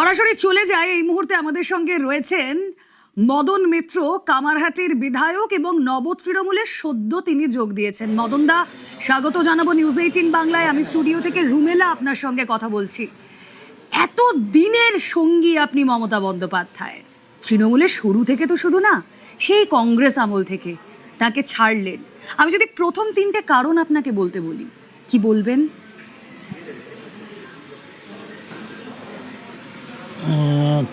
সরাসরি চলে যায় এই মুহূর্তে আমাদের সঙ্গে রয়েছেন মদন মিত্র, কামারহাটির বিধায়ক এবং নব তৃণমূলের সদ্য তিনি যোগ দিয়েছেন। মদন দা, স্বাগত জানাবো নিউজ 18 বাংলায়। আমি স্টুডিও থেকে রুমেলা আপনার সঙ্গে কথা বলছি। এত দিনের সঙ্গী আপনি মমতা বন্দ্যোপাধ্যায়, তৃণমূলের শুরু থেকে তো শুধু না, সেই কংগ্রেস আমল থেকে তাকে ছাড়লেন। আমি যদি প্রথম তিনটে কারণ আপনাকে বলতে বলি, কি বলবেন?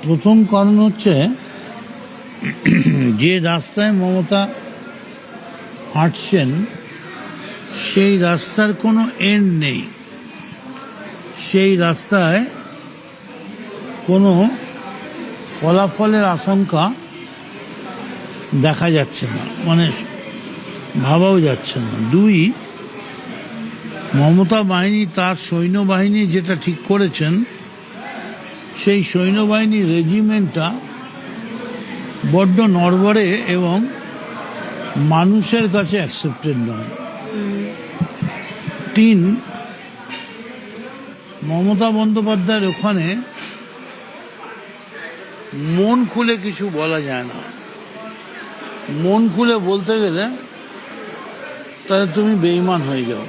প্রথম কারণ হচ্ছে যে রাস্তায় মমতা হাঁটছেন সেই রাস্তার কোনো এন্ড নেই, সেই রাস্তায় কোনো ফলাফলের আশঙ্কা দেখা যাচ্ছে না, মানে ভাবাও যাচ্ছে না। দুই, মমতা বাহিনী তার সৈন্যবাহিনী যেটা ঠিক করেছেন সেই সৈন্যবাহিনীর রেজিমেন্টটা বড্ড নড়বড়ে এবং মানুষের কাছে অ্যাকসেপ্টেড নয়। তিন, মমতা বন্দ্যোপাধ্যায়ের ওখানে মন খুলে কিছু বলা যায় না। মন খুলে বলতে গেলে তাহলে তুমি বেঈমান হয়ে যাও।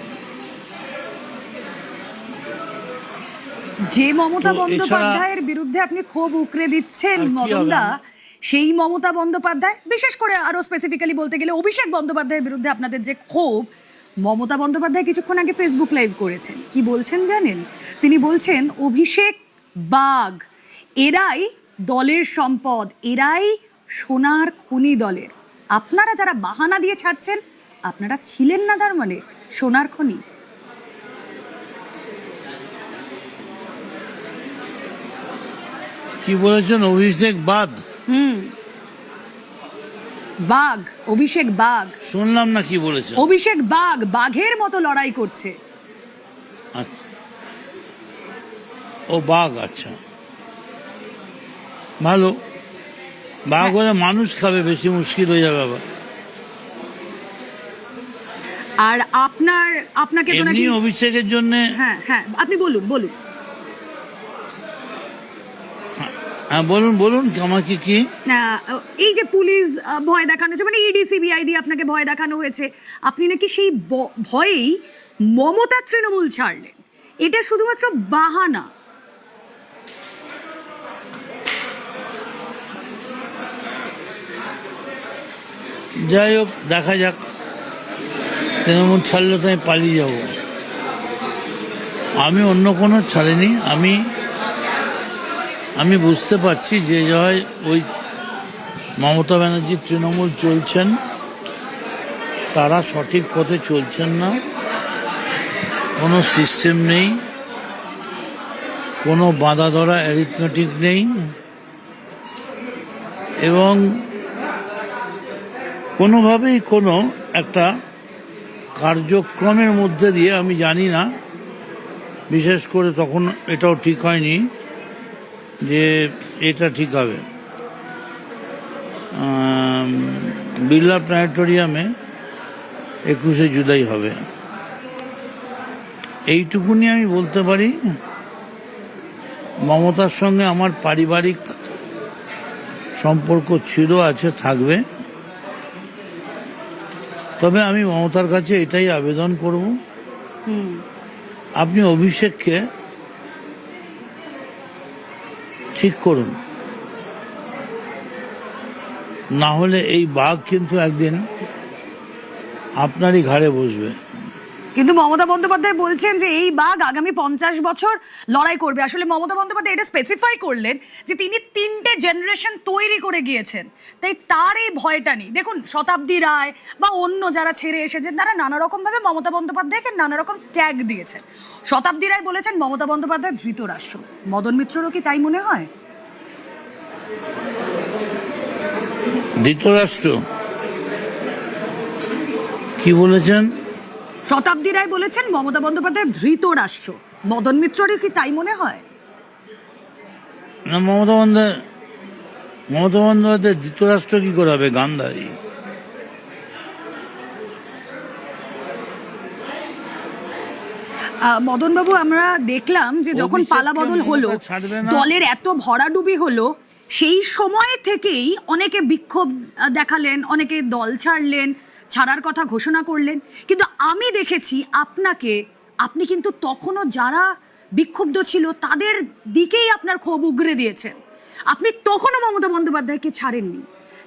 যে মমতা বন্দ্যোপাধ্যায়ের বিরুদ্ধে আপনি ক্ষোভ উকরে দিচ্ছেন মদনদা, সেই মমতা বন্দ্যোপাধ্যায়, বিশেষ করে আরো স্পেসিফিক্যালি বলতে গেলে অভিষেক বন্দ্যোপাধ্যায়ের বিরুদ্ধে আপনাদের যে ক্ষোভ, মমতা বন্দ্যোপাধ্যায় কিছুক্ষণ আগে ফেসবুক লাইভ করেছেন। কি বলছেন জানেন? তিনি বলছেন অভিষেক বাঘ, এরাই দলের সম্পদ, এরাই সোনার খনি দলের। আপনারা যারা বাহানা দিয়ে ছাড়ছেন, আপনারা ছিলেন না তার মানে সোনার খনি। কি বলেছেন? অভিষেক বাদ? বাঘ, অভিষেক বাঘ। শুনলাম না কি বলেছেন। অভিষেক বাঘ বাঘের মতো লড়াই করছে। ও বাঘ, আচ্ছা ভালো। বাঘ হলে মানুষ খাবে, বেশি মুশকিল হয়ে যাবে আবার। আর আপনাকে তো নাকি অভিষেকের জন্য। হ্যাঁ হ্যাঁ, আপনি বলুন বলুন। হ্যাঁ বলুন বলুন, আমাকে কি? এই যে পুলিশ ভয় দেখানো হয়েছে, মানে ইডি সিবিআই দিয়ে আপনাকে ভয় দেখানো হয়েছে, আপনি নাকি সেই ভয়েই মমতা তৃণমূল ছাড়লেন। এটা শুধুমাত্র বাহানা। যাই হোক, দেখা যাক। তৃণমূল ছাড়লে তো আমি পালিয়ে যাব। আমি অন্য কোনো ছাড়িনি। আমি বুঝতে পারছি যে ওই মমতা ব্যানার্জির তৃণমূল চলছেন, তারা সঠিক পথে চলছেন না। কোনো সিস্টেম নেই, কোনো বাঁধা ধরা অ্যারিথমেটিক নেই, এবং কোনোভাবেই কোনো একটা কার্যক্রমের মধ্যে দিয়ে, আমি জানি না, বিশেষ করে তখন এটাও ঠিক হয়নি যে এটা ঠিক হবে। বিড়লা প্ল্যানেটোরিয়ামে 21শে জুলাই হবে, এইটুকুনি আমি বলতে পারি। মমতার সঙ্গে আমার পারিবারিক সম্পর্ক ছিল, আছে, থাকবে। তবে আমি মমতার কাছে এটাই আবেদন করব, আপনি অভিষেককে ঠিক করুন, না হলে এই বাঘ কিন্তু একদিন আপনারই ঘাড়ে বসবে। কিন্তু মমতা বন্দ্যোপাধ্যায় বলছেন যে এই বাঘ আগামী 50 বছর লড়াই করবে। আসলে মমতা বন্দ্যোপাধ্যায় এটা স্পেসিফাই করলেন যে তিনি 3টে জেনারেশন তৈরি করে গিয়েছেন, তাই তার এই ভয়টা নেই। দেখুন, শতাব্দী রায় বা অন্য যারা ছেড়ে এসেছেন, তারা নানা রকম ভাবে মমতা বন্দ্যোপাধ্যায়কে নানা রকম ট্যাগ দিয়েছেন। শতাব্দী রায় বলেছেন মমতা বন্দ্যোপাধ্যায় ধৃতরাষ্ট্র। মদন মিত্ররও কি তাই মনে হয়? ধৃতরাষ্ট্র কি বলেছেন? শতাব্দী রায় বলেছেন মমতা বন্দ্যোপাধ্যায় ধৃতরাষ্ট্র। মদন মিত্রের কি তাই মনে হয়? না, মমতা বন্দ্যোপাধ্যায় ধৃতরাষ্ট্র কি করে হবে? গান্ধারী। মদন বাবু, আমরা দেখলাম যে যখন অভিষেককে পালা বদল হলো, মমতা ছাড়বে না। দলের এত ভরাডুবি হলো, সেই সময় থেকেই অনেকে বিক্ষোভ দেখালেন, অনেকে দল ছাড়লেন, ছাড়ার কথা ঘোষণা করলেন। কিন্তু আমি দেখেছি আপনি কিন্তু তখনও যারা বিক্ষুব্ধ ছিল তাদের দিকেই আপনার ক্ষোভ উগরে দিয়েছেন। আপনি তখনও মমতা বন্দ্যোপাধ্যায়কে ছাড়েননি।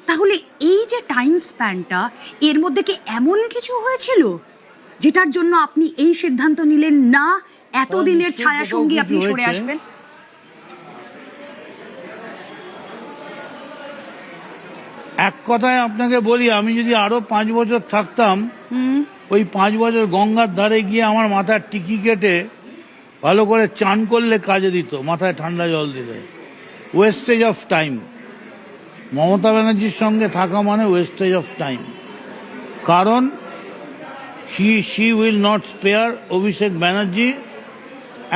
তাহলে এই যে টাইম স্প্যানটা, এর মধ্যে কি এমন কিছু হয়েছিল যেটার জন্য আপনি এই সিদ্ধান্ত নিলেন না এতদিনের ছায়া সঙ্গী আপনি সরে আসবেন? এক কথায় আপনাকে বলি, আমি যদি আরো 5 বছর থাকতাম, ওই 5 বছর গঙ্গার ধারে গিয়ে আমার মাথার টিকি কেটে ভালো করে চান করলে কাজে দিত, মাথায় ঠান্ডা জল দিলে। Wastage of time. মমতা ব্যানার্জির সঙ্গে থাকা মানে ওয়েস্টেজ অফ টাইম। কারণ she will not spare Abhishek Banerjee,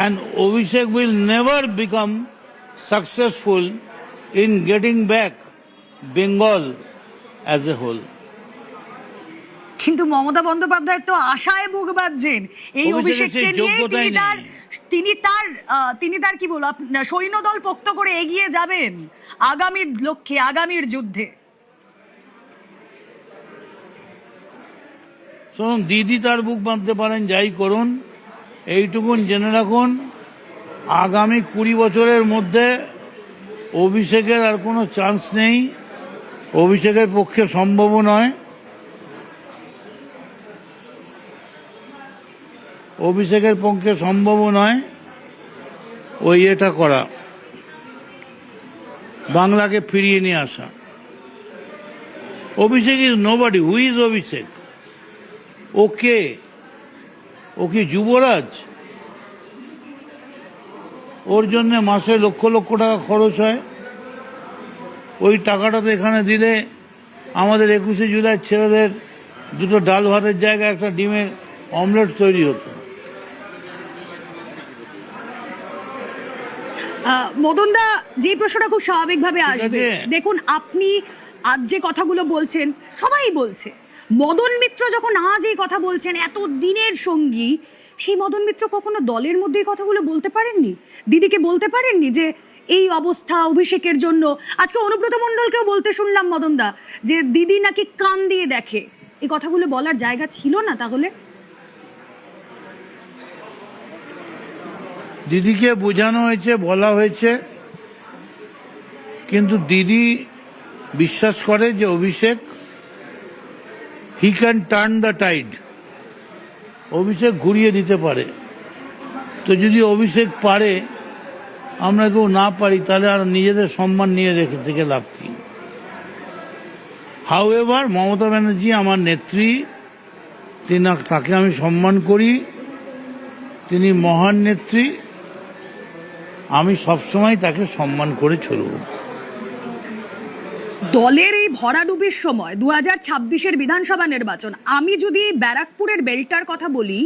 and Abhishek will never become successful in getting back Bengal as a whole. কিন্তু মমতা বন্দ্যোপাধ্যায় তো আশায় বুক বাঁধছেন এই অভিষেককে নিয়ে। তিনি তার কি বলবো, সৈন্যদল পোক্ত করে এগিয়ে যাবেন আগামীর লক্ষ্যে, আগামীর যুদ্ধে। শুনুন, দিদি তার বুক বাঁধতে পারেন, যাই করুন, এইটুকুন জেনে রাখুন, আগামী 20 বছরের মধ্যে অভিষেকের আর কোনো চান্স নেই। অভিষেকের পক্ষে সম্ভব নয়। অভিষেকের পক্ষে সম্ভব নয় ওই এটা করা, বাংলাকে ফিরিয়ে নিয়ে আসা। অভিষেক ইজ নোবডি। হু ইজ অভিষেক? ওকে, ও কি যুবরাজ? ওর জন্য মাসে লক্ষ লক্ষ টাকা খরচ হয়। ওই টাকাটা তো এখানে দিলে আমাদের 21শে জুলাই ছেলেদের দুটো ডাল ভাতের জায়গায় একটা ডিমের অমলেট তৈরি হতো। মদনদা, যে প্রশ্নটা খুব স্বাভাবিকভাবে আসবে, দেখুন আপনি আজ যে কথাগুলো বলছেন সবাই বলছে, মদন মিত্র যখন আজ এই কথা বলছেন, এত দিনের সঙ্গী, সেই মদন মিত্র কখনো দলের মধ্যে এই কথাগুলো বলতে পারেননি? দিদিকে বলতে পারেননি যে এই অবস্থা অভিষেকের জন্য? আজকে অনুব্রত মণ্ডলকেও বলতে শুনলাম মদনদা যে দিদি নাকি কান দিয়ে দেখে। এই কথাগুলো বলার জায়গা ছিল না তাহলে? দিদিকে বোঝানো হয়েছে, বলা হয়েছে, কিন্তু দিদি বিশ্বাস করে যে Abhishek he can turn the tide. Abhishek ঘুরিয়ে দিতে পারে। তো যদি অভিষেক পারে, আমরা কেউ না পারি, তাহলে আর নিজেদের সম্মান নিয়ে রেখে থেকে লাভ কি? হাউএভার, মমতা ব্যানার্জি আমার নেত্রী, তাকে আমি সম্মান করি, তিনি মহান নেত্রী, আমি সবসময় তাকে সম্মান করে চলব। দলের এই ভরাডুবির সময় 2026-এর বিধানসভা নির্বাচন, আমি যদি ব্যারাকপুরের বেলটার কথা বলি,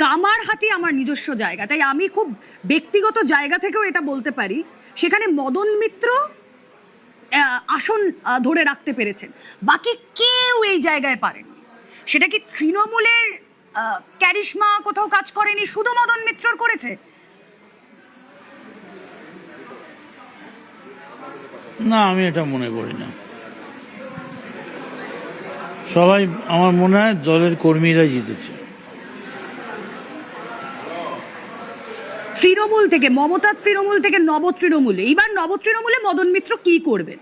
কামারহাটি আমার নিজস্ব জায়গা, তাই আমি খুব ব্যক্তিগত জায়গা থেকেও এটা বলতে পারি, সেখানে মদন মিত্র আসন ধরে রাখতে পেরেছেন, বাকি কেউ এই জায়গায় পারেন। সেটা কি তৃণমূলের ক্যারিশমা কোথাও কাজ করেনি, শুধু মদন মিত্রর করেছে? না, আমি এটা মনে করি না। সবাই, আমার মনে হয় দলের কর্মীরা জিতেছে। তৃণমূল থেকে, মমতার তৃণমূল থেকে নব তৃণমূলে, এইবার নব তৃণমূলে মদন মিত্র কি করবেন?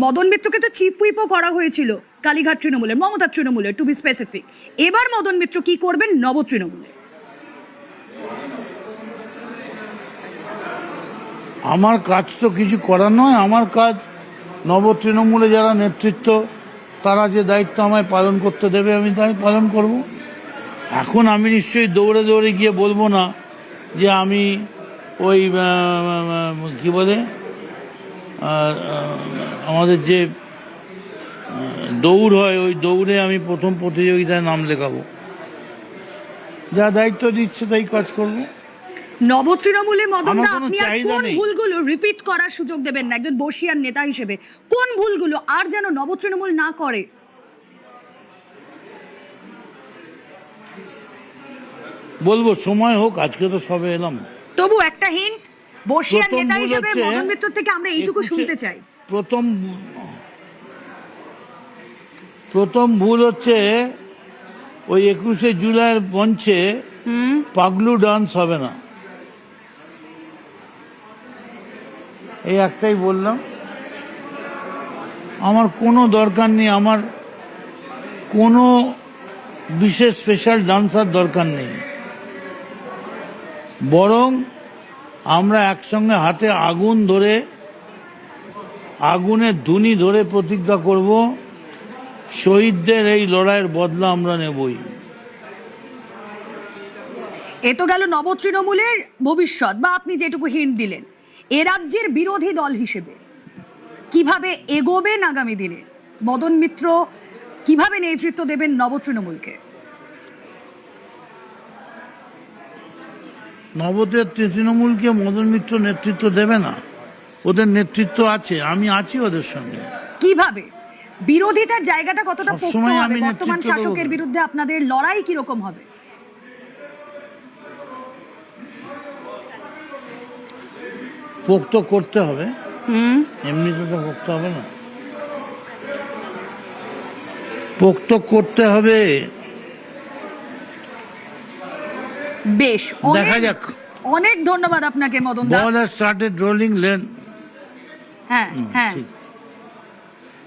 মদন মিত্রকে তো চিফ হুইপও করা হয়েছিল কালীঘাট তৃণমূলের, মমতার তৃণমূলের টু বি স্পেসিফিক। এবার মদন মিত্র কি করবেন নব তৃণমূলে? আমার কাজ তো কিছু করার নয়। আমার কাজ নব তৃণমূলে যারা নেতৃত্ব, তারা যে দায়িত্ব আমায় পালন করতে দেবে, আমি তাই পালন করব। এখন আমি নিশ্চয়ই দৌড়ে দৌড়ে গিয়ে বলবো না যে আমি ওই কি বলে আমাদের যে দৌড় হয়, ওই দৌড়ে আমি প্রথম প্রতিযোগিতায় নাম লেখাবো। যা দায়িত্ব দিচ্ছে তাই কাজ করব। নব তৃণমূলে মদনদা, আপনি আর কোন ভুলগুলো রিপিট করার সুযোগ দেবেন না একজন বর্ষীয়ান নেতা হিসেবে? কোন ভুলগুলো আর যেন নব তৃণমূল না করে? বলবো সময় হোক, আজকে তো সবে এলাম। তবু একটা হিন্ট, বর্ষিয়ান প্রথম নেতা ভুল হিসেবে হচ্ছে মদন মিত্র থেকে আমরা এইটুকু শুনতে চাই। প্রথম ভুল হচ্ছে ওই 21শে জুলাইয়ের মঞ্চে পাগলু ডান্স হবে না, এই একটাই বললাম। আমার কোনো দরকার নেই, আমার কোনো বিশেষ স্পেশাল ডান্সার দরকার নেই, বরং আমরা একসঙ্গে হাতে আগুন ধরে, আগুনের ধুনি ধরে প্রতিজ্ঞা করব, শহীদদের এই লড়াইয়ের বদলা আমরা নেবই। এ তো গেল নব তৃণমূলের ভবিষ্যৎ, বা আপনি যেটুকু হিন্ট দিলেন। এ রাজ্যের বিরোধী দল হিসেবে কিভাবে এগোবেন আগামী দিনে? মদন মিত্র কিভাবে নেতৃত্ব দেবেন নব তৃণমূলকে? নবদের তৃণমূলকে মদন মিত্র নেতৃত্ব দেবে না, ওদের নেতৃত্ব আছে, আমি আছি ওদের সঙ্গে। কিভাবে বিরোধিতার জায়গাটা কতটা পোক্ত সবসময় হবে? আমি বর্তমান নেতৃত্ব দেবো। শাসকের বিরুদ্ধে আপনাদের লড়াই কিরকম হবে? পোক্ত করতে হবে, এমনিতে তো পোক্ত হবে না, পোক্ত করতে হবে। বেশ, দেখা যাক। অনেক ধন্যবাদ আপনাকে Madan da. Ball has started rolling লেন। হ্যাঁ হ্যাঁ,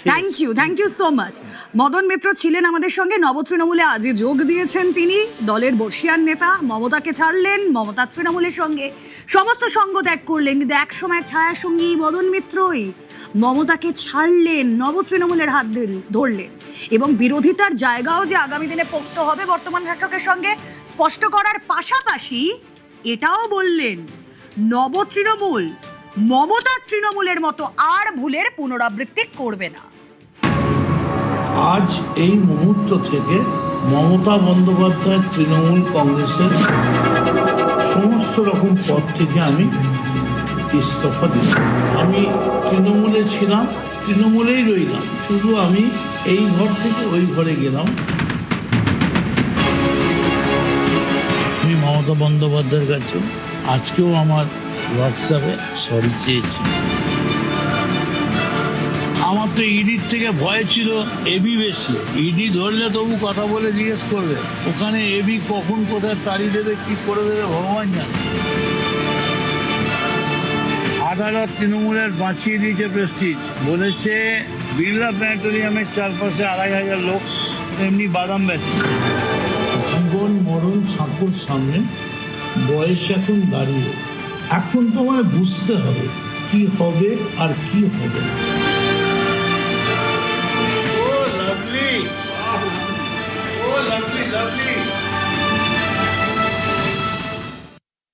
thank you so much. Madan Mitra ছিলেন আমাদের সঙ্গে, নব তৃণমূলে আজই যোগ দিয়েছেন তিনি। দলের বর্ষিয়ান নেতা, মমতাকে ছাড়লেন, মমতা তৃণমূলের সঙ্গে সমস্ত সঙ্গ ত্যাগ করলেন, কিন্তু এক সময়ের ছায়া সঙ্গী মদন মিত্রই মমতাকে ছাড়লেন, নব তৃণমূলের হাত ধরলেন, এবং বিরোধিতার জায়গাও যে আগামী দিনে পোক্ত হবে বর্তমান শাসকের সঙ্গে স্পষ্ট করার পাশাপাশি এটাও বললেন নব তৃণমূল মমতা তৃণমূলের মতো আর ভুলের পুনরাবৃত্তি করবে না। আজ এই মুহূর্ত থেকে মমতা বন্দ্যোপাধ্যায় তৃণমূল কংগ্রেসের সমস্ত রকম পদ থেকে আমি ইস্তফা দিই। আমি তৃণমূলে ছিলাম, তৃণমূলেই রইলাম, শুধু আমি এই ঘর থেকে ওই ঘরে গেলাম। আমি মমতা বন্দ্যোপাধ্যায়ের কাছে আজকেও আমার হোয়াটসঅ্যাপে সরি চেয়েছি। আমার তো ইডির থেকে ভয় ছিল এবি বেশি, ইডি ধরলে তবু কথা বলে জিজ্ঞেস করবে, ওখানে এবি কখন কোথায় তাড়ি দেবে, কি করে দেবে ভগবান জানে। আদালত তৃণমূলের বাঁচিয়ে দিয়েছে প্রেস্টিজ, বলেছে বিড়লা প্ল্যানেটোরিয়ামের চারপাশে 2,500 লোক এমনি বাদাম বেচে। জীবন মরণ সাঁকোর সামনে, বয়স এখন দাঁড়িয়ে, এখন তোমায় বুঝতে হবে কি হবে আর কি হবে না।